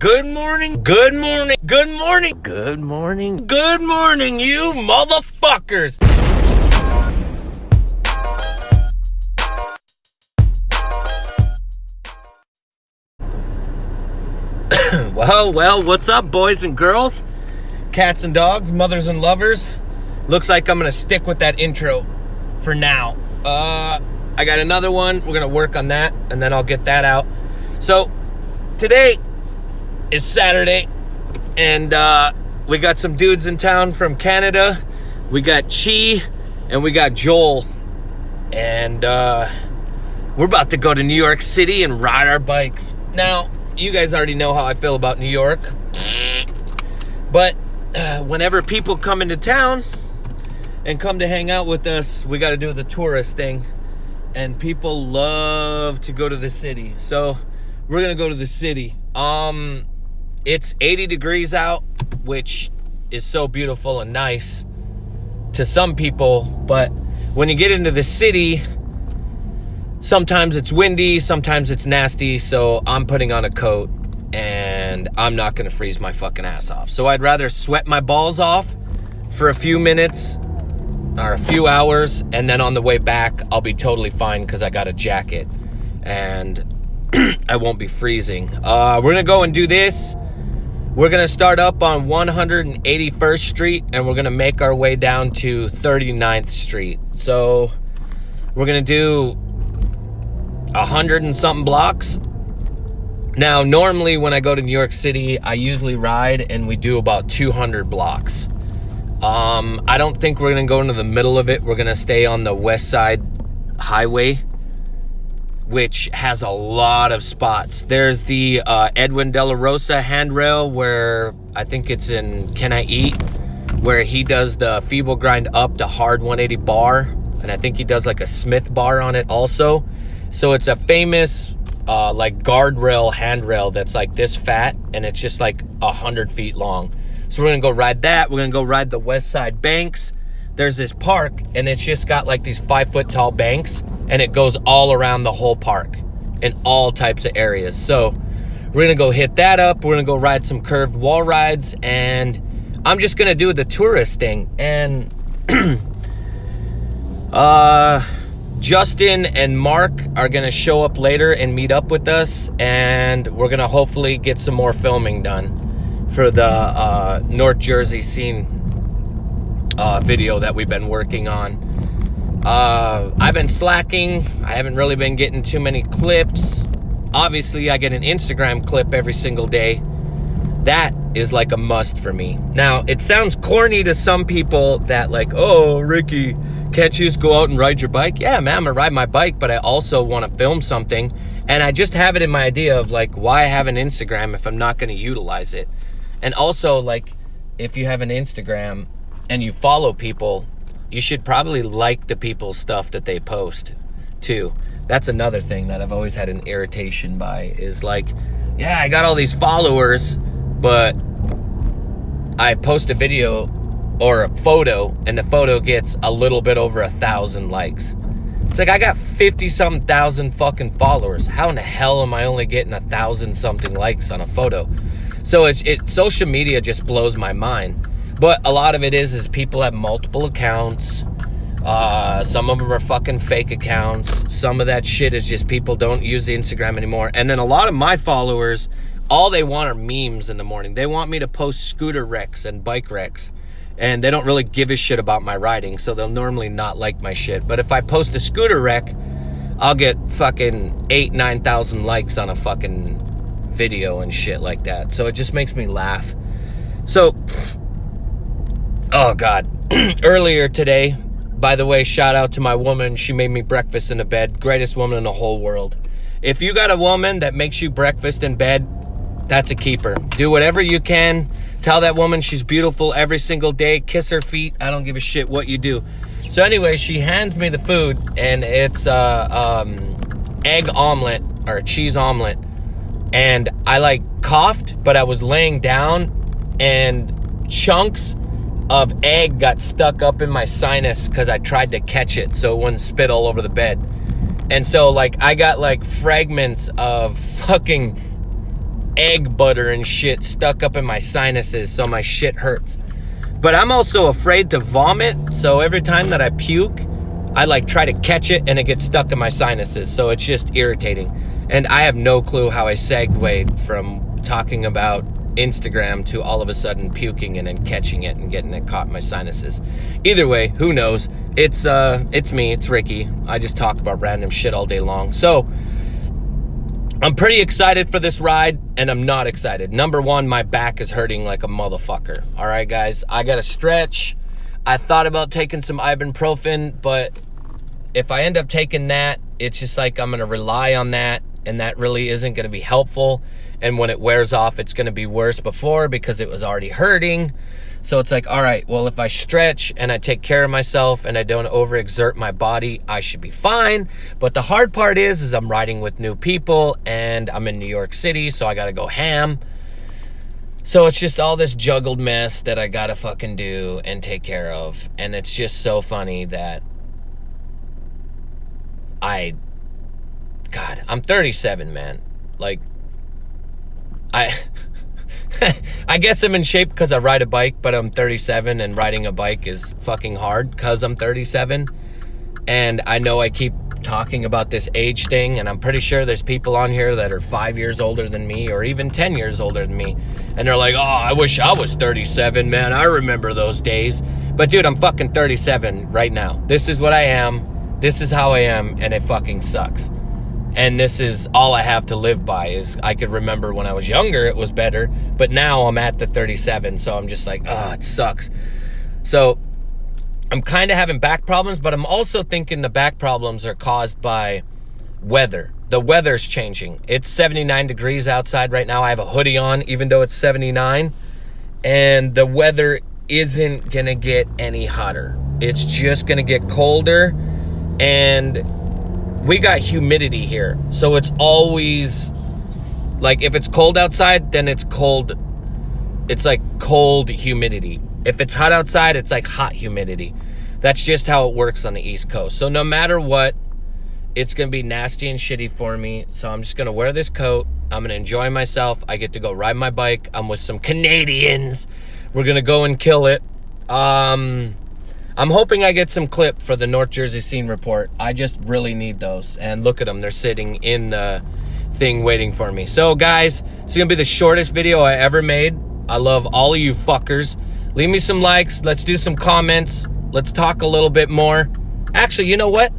Good morning, good morning, good morning, good morning, good morning, you motherfuckers. Well, what's up, boys and girls, cats and dogs, mothers and lovers? Looks like I'm gonna stick with that intro for now. I got another one. We're gonna work on that, and then I'll get that out. So, today is Saturday, and we got some dudes in town from Canada. We got Chi, and we got Joel, and we're about to go to New York City and ride our bikes. Now, you guys already know how I feel about New York, but whenever people come into town and come to hang out with us, we got to do the tourist thing, and people love to go to the city, so we're gonna go to the city. It's 80 degrees out, which is so beautiful and nice to some people, but when you get into the city, sometimes it's windy, sometimes it's nasty, so I'm putting on a coat, and I'm not gonna freeze my fucking ass off. So I'd rather sweat my balls off for a few minutes or a few hours, and then on the way back, I'll be totally fine because I got a jacket, and I won't be freezing. We're gonna go and do this. We're gonna start up on 181st Street, and we're gonna make our way down to 39th Street. So we're gonna do 100 and something blocks. Now, normally when I go to New York City, I usually ride, and we do about 200 blocks. I don't think we're gonna go into the middle of it. We're gonna stay on the West Side Highway, which has a lot of spots. There's the Edwin De La Rosa handrail, where I think it's in Can I Eat, where he does the feeble grind up to hard 180 bar, and I think he does like a Smith bar on it also. So it's a famous like guardrail handrail that's like this fat, and it's just like 100 feet long. So we're gonna go ride that. We're gonna go ride the West Side Banks. There's this park, and it's just got like these 5-foot tall banks, and it goes all around the whole park in all types of areas. So we're gonna go hit that up. We're gonna go ride some curved wall rides, and I'm just gonna do the tourist thing. And Justin and Mark are gonna show up later and meet up with us, and we're gonna hopefully get some more filming done for the North Jersey scene video that we've been working on. I've been slacking. I haven't really been getting too many clips. Obviously, I get an Instagram clip every single day. That is like a must for me. Now, it sounds corny to some people that like, oh, Ricky, can't you just go out and ride your bike? Yeah, man, I'm gonna ride my bike, but I also want to film something. And I just have it in my idea of like, why have an Instagram if I'm not gonna utilize it? And also, like, if you have an Instagram and you follow people, you should probably like the people's stuff that they post too. That's another thing that I've always had an irritation by, is like, yeah, I got all these followers, but I post a video or a photo, and the photo gets a little bit over 1,000 likes. It's like, I got 50-something thousand fucking followers. How in the hell am I only getting 1,000-something likes on a photo? So social media just blows my mind. But a lot of it is people have multiple accounts. Some of them are fucking fake accounts. Some of that shit is just people don't use the Instagram anymore. And then a lot of my followers, all they want are memes in the morning. They want me to post scooter wrecks and bike wrecks. And they don't really give a shit about my riding, so they'll normally not like my shit. But if I post a scooter wreck, I'll get fucking 8,000-9,000 likes on a fucking video and shit like that. So it just makes me laugh. So, oh God. Earlier today, by the way, shout out to my woman. She made me breakfast in the bed. Greatest woman in the whole world. If you got a woman that makes you breakfast in bed, that's a keeper. Do whatever you can. Tell that woman she's beautiful every single day. Kiss her feet. I don't give a shit what you do. So anyway, she hands me the food, and it's egg omelet or cheese omelet. And I like coughed, but I was laying down, and chunks of egg got stuck up in my sinus because I tried to catch it so it wouldn't spit all over the bed. And so like I got like fragments of fucking egg butter and shit stuck up in my sinuses, so my shit hurts. But I'm also afraid to vomit, so every time that I puke, I like try to catch it and it gets stuck in my sinuses, so it's just irritating. And I have no clue how I segued from talking about Instagram to all of a sudden puking and then catching it and getting it caught in my sinuses. Either way, who knows? It's me, it's Ricky. I just talk about random shit all day long. So I'm pretty excited for this ride, and I'm not excited. Number one, my back is hurting like a motherfucker. All right, guys, I gotta stretch. I thought about taking some ibuprofen, but if I end up taking that, it's just like I'm gonna rely on that, and that really isn't gonna be helpful. And when it wears off, it's gonna be worse before because it was already hurting. So it's like, all right, well, if I stretch and I take care of myself and I don't overexert my body, I should be fine. But the hard part is I'm riding with new people and I'm in New York City, so I gotta go ham. So it's just all this juggled mess that I gotta fucking do and take care of. And it's just so funny that I'm 37, man. Like, I guess I'm in shape because I ride a bike, but I'm 37 and riding a bike is fucking hard because I'm 37. And I know I keep talking about this age thing, and I'm pretty sure there's people on here that are 5 years older than me or even 10 years older than me. And they're like, oh, I wish I was 37, man. I remember those days. But dude, I'm fucking 37 right now. This is what I am. This is how I am, and it fucking sucks. And this is all I have to live by. Is I could remember when I was younger it was better, but now I'm at the 37, so I'm just like, oh, it sucks. So I'm kind of having back problems, but I'm also thinking the back problems are caused by weather. The weather's changing. It's 79 degrees outside right now. I have a hoodie on even though it's 79, and the weather isn't gonna get any hotter. It's just gonna get colder, and we got humidity here, so it's always like, if it's cold outside, then it's cold. It's like cold humidity. If it's hot outside, it's like hot humidity. That's just how it works on the East Coast. So no matter what, it's gonna be nasty and shitty for me. So I'm just gonna wear this coat. I'm gonna enjoy myself. I get to go ride my bike. I'm with some Canadians. We're gonna go and kill it. I'm hoping I get some clip for the North Jersey Scene Report. I just really need those. And look at them. They're sitting in the thing waiting for me. So, guys, it's going to be the shortest video I ever made. I love all of you fuckers. Leave me some likes. Let's do some comments. Let's talk a little bit more. Actually, you know what?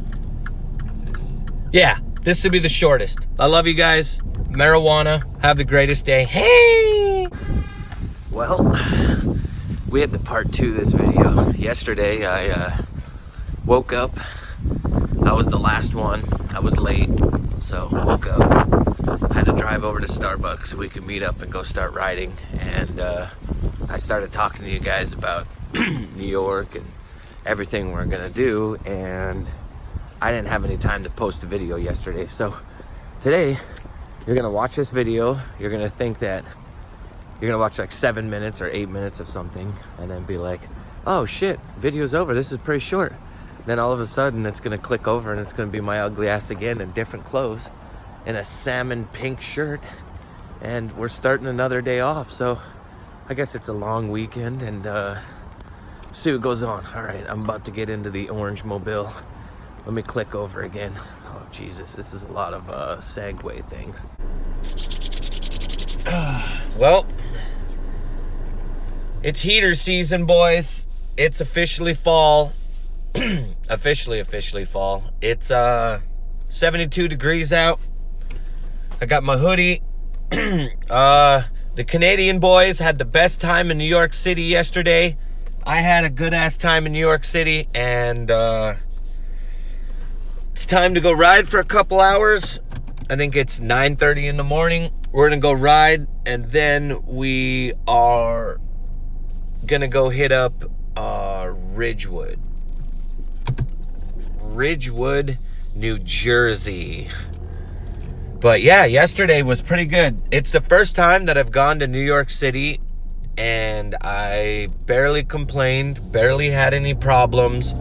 Yeah, this will be the shortest. I love you guys. Marijuana. Have the greatest day. Hey! Well, we had to part 2 this video. Yesterday, I woke up. I was the last one. I was late, so woke up. I had to drive over to Starbucks so we could meet up and go start riding. And I started talking to you guys about New York and everything we're gonna do. And I didn't have any time to post a video yesterday. So today, you're gonna watch this video. You're gonna think that you're gonna watch like 7 minutes or 8 minutes of something and then be like, oh shit, video's over, this is pretty short. Then all of a sudden it's gonna click over and it's gonna be my ugly ass again in different clothes in a salmon pink shirt, and we're starting another day off. So I guess it's a long weekend, and see what goes on. All right, I'm about to get into the orange mobile. Let me click over again. Oh Jesus, this is a lot of segue things. Well, it's heater season, boys. It's officially fall. officially fall. It's 72 degrees out. I got my hoodie. The Canadian boys had the best time in New York City yesterday. I had a good ass time in New York City, and it's time to go ride for a couple hours. I think it's 9:30 in the morning. We're gonna go ride, and then we are gonna go hit up Ridgewood, New Jersey. But yeah, yesterday was pretty good. It's the first time that I've gone to New York City, and I barely complained, barely had any problems,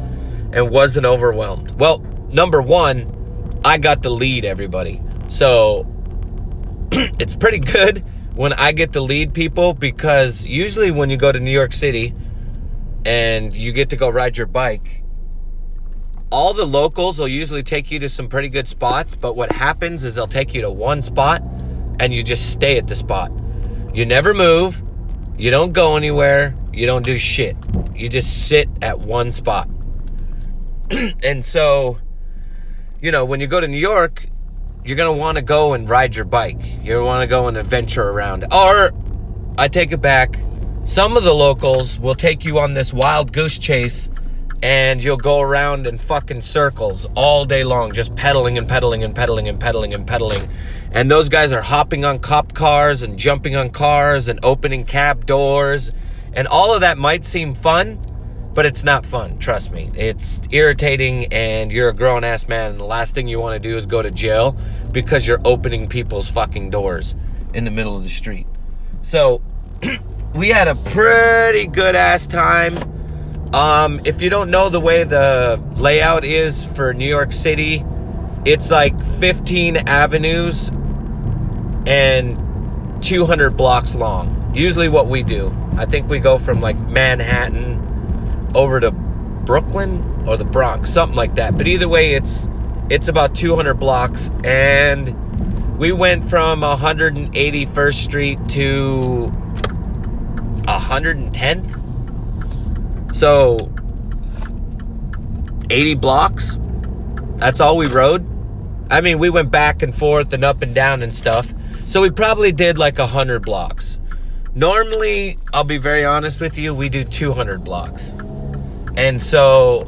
and wasn't overwhelmed. Well, number one, I got the lead, everybody. So it's pretty good when I get to lead people, because usually when you go to New York City and you get to go ride your bike, all the locals will usually take you to some pretty good spots, but what happens is they'll take you to one spot and you just stay at the spot. You never move, you don't go anywhere, you don't do shit. You just sit at one spot. And so, you know, when you go to New York, you're going to want to go and ride your bike. You want to go and adventure around. Or, I take it back, some of the locals will take you on this wild goose chase and you'll go around in fucking circles all day long, just pedaling and pedaling and pedaling and pedaling and pedaling. And those guys are hopping on cop cars and jumping on cars and opening cab doors. And all of that might seem fun, but it's not fun, trust me. It's irritating, and you're a grown-ass man, and the last thing you want to do is go to jail because you're opening people's fucking doors in the middle of the street. So, we had a pretty good-ass time. If you don't know the way the layout is for New York City, it's like 15 avenues and 200 blocks long. Usually what we do, I think we go from like Manhattan over to Brooklyn or the Bronx, something like that. But either way, it's about 200 blocks, and we went from 181st Street to 110th. So 80 blocks. That's all we rode. I mean, we went back and forth and up and down and stuff. So we probably did like 100 blocks. Normally, I'll be very honest with you, we do 200 blocks. And so,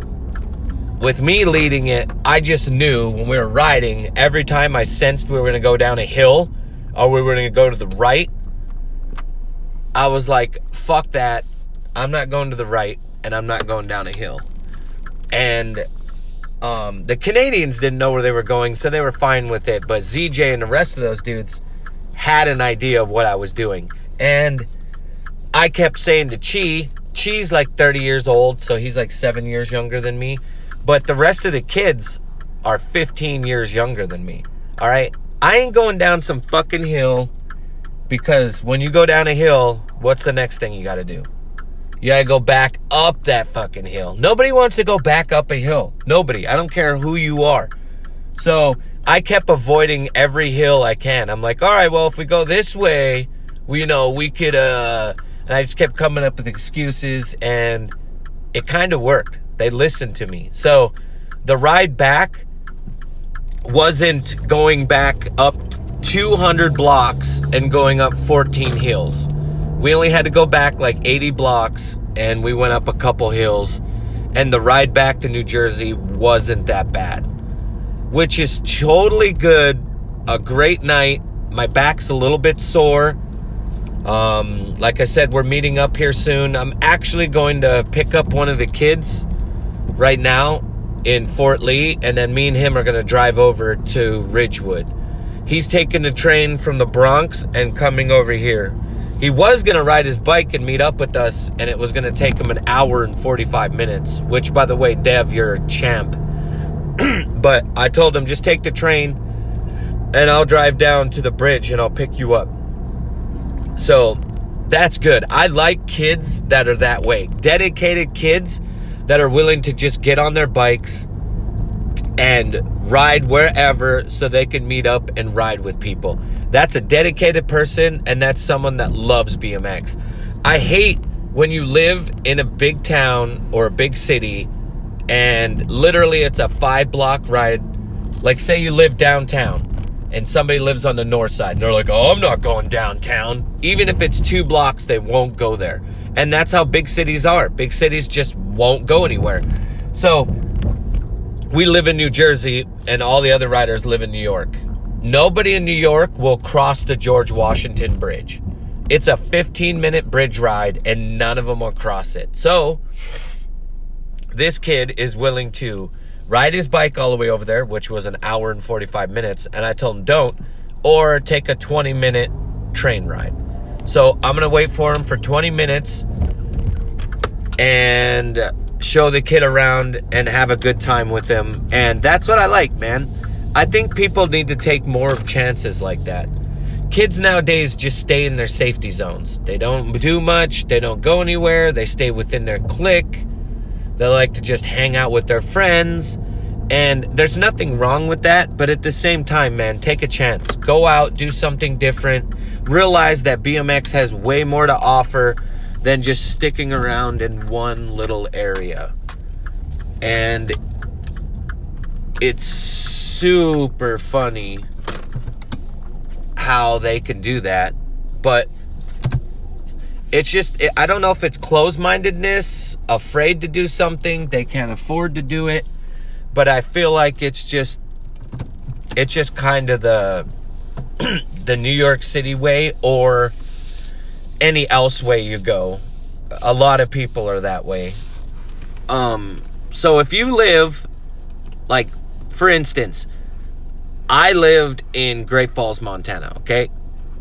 with me leading it, I just knew when we were riding, every time I sensed we were going to go down a hill or we were going to go to the right, I was like, fuck that. I'm not going to the right, and I'm not going down a hill. And the Canadians didn't know where they were going, so they were fine with it. But ZJ and the rest of those dudes had an idea of what I was doing. And I kept saying to Chi's like 30 years old, so he's like 7 years younger than me. But the rest of the kids are 15 years younger than me. All right? I ain't going down some fucking hill, because when you go down a hill, what's the next thing you got to do? You got to go back up that fucking hill. Nobody wants to go back up a hill. Nobody. I don't care who you are. So I kept avoiding every hill I can. I'm like, all right, well, if we go this way, we could, and I just kept coming up with excuses, and it kind of worked. They listened to me. So the ride back wasn't going back up 200 blocks and going up 14 hills. We only had to go back like 80 blocks, and we went up a couple hills, and the ride back to New Jersey wasn't that bad, which is totally good. A great night. My back's a little bit sore. Like I said, we're meeting up here soon. I'm actually going to pick up one of the kids right now in Fort Lee, and then me and him are going to drive over to Ridgewood. He's taking the train from the Bronx and coming over here. He was going to ride his bike and meet up with us, and it was going to take him an hour and 45 minutes, which, by the way, Dev, you're a champ. But I told him, just take the train, and I'll drive down to the bridge, and I'll pick you up. So that's good. I like kids that are that way. Dedicated kids that are willing to just get on their bikes and ride wherever so they can meet up and ride with people. That's a dedicated person, and that's someone that loves BMX. I hate when you live in a big town or a big city and literally it's a 5-block ride. Like, say you live downtown and somebody lives on the north side and they're like, oh, I'm not going downtown. Even if it's 2 blocks, they won't go there. And that's how big cities are. Big cities just won't go anywhere. So we live in New Jersey, and all the other riders live in New York. Nobody in New York will cross the George Washington Bridge. It's a 15-minute bridge ride, and none of them will cross it. So this kid is willing to ride his bike all the way over there, which was an hour and 45 minutes, and I told him don't, or take a 20-minute train ride. So I'm going to wait for him for 20 minutes and show the kid around and have a good time with him. And that's what I like, man. I think people need to take more chances like that. kids nowadays just stay in their safety zones. They don't do much. They don't go anywhere. They stay within their clique. They like to just hang out with their friends. And there's nothing wrong with that. But at the same time, man, take a chance. Go out, do something different. Realize that BMX has way more to offer than just sticking around in one little area. And it's super funny how they can do that, but it's just, I don't know if it's closed-mindedness, afraid to do something, they can't afford to do it, but I feel like it's just kind of the the New York City way, or any else way you go. A lot of people are that way. So if you live, like, for instance, I lived in Great Falls, Montana, okay?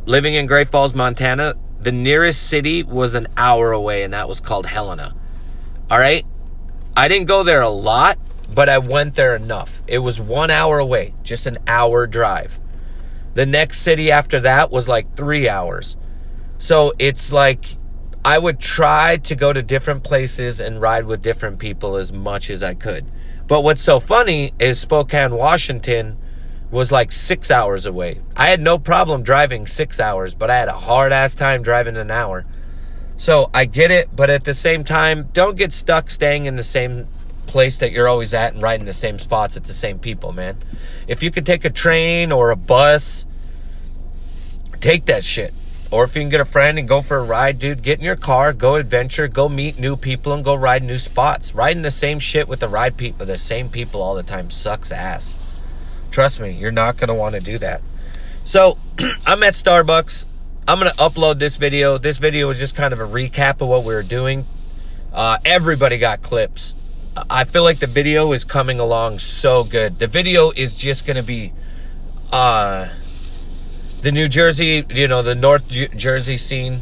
Living in Great Falls, Montana, the nearest city was an hour away, and that was called Helena. All right? I didn't go there a lot, but I went there enough. It was 1 hour away, just an hour drive. The next city after that was like 3 hours. So it's like I would try to go to different places and ride with different people as much as I could. But what's so funny is Spokane, Washington was like 6 hours away. I had no problem driving 6 hours, but I had a hard-ass time driving an hour. So I get it, but at the same time, don't get stuck staying in the same place that you're always at and riding the same spots at the same people, man. If you could take a train or a bus, take that shit. Or if you can get a friend and go for a ride, dude, get in your car, go adventure, go meet new people, and go ride new spots. Riding the same shit with the same people all the time sucks ass. Trust me, you're not going to want to do that. So, I'm at Starbucks. I'm going to upload this video. This video is just kind of a recap of what we were doing. Everybody got clips. I feel like the video is coming along so good. The video is just going to be the New Jersey, the North Jersey scene,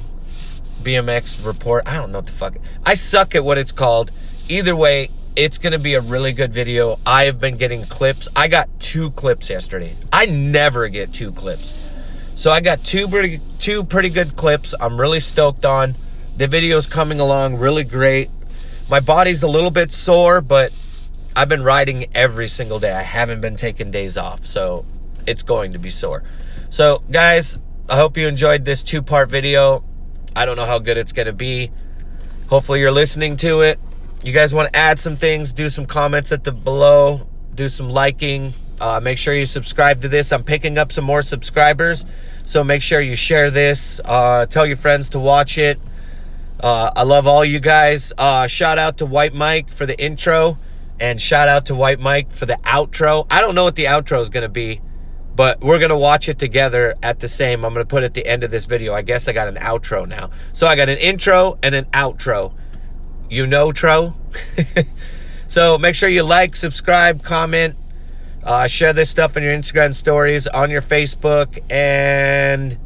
BMX report. I don't know what the fuck. I suck at what it's called. Either way, it's going to be a really good video. I have been getting clips. I got 2 clips yesterday. I never get 2 clips. So I got two pretty good clips. I'm really stoked on. The video's coming along really great. My body's a little bit sore, but I've been riding every single day. I haven't been taking days off, so it's going to be sore. So, guys, I hope you enjoyed this 2-part video. I don't know how good it's going to be. Hopefully you're listening to it. You guys want to add some things, do some comments at the below, do some liking. Make sure you subscribe to this. I'm picking up some more subscribers, so make sure you share this. Tell your friends to watch it. I love all you guys. Shout out to White Mike for the intro, and shout out to White Mike for the outro. I don't know what the outro is going to be, but we're going to watch it together at the same. I'm going to put at the end of this video. I guess I got an outro now. So I got an intro and an outro. You know, tro. So make sure you like, subscribe, comment, share this stuff on your Instagram stories, on your Facebook, and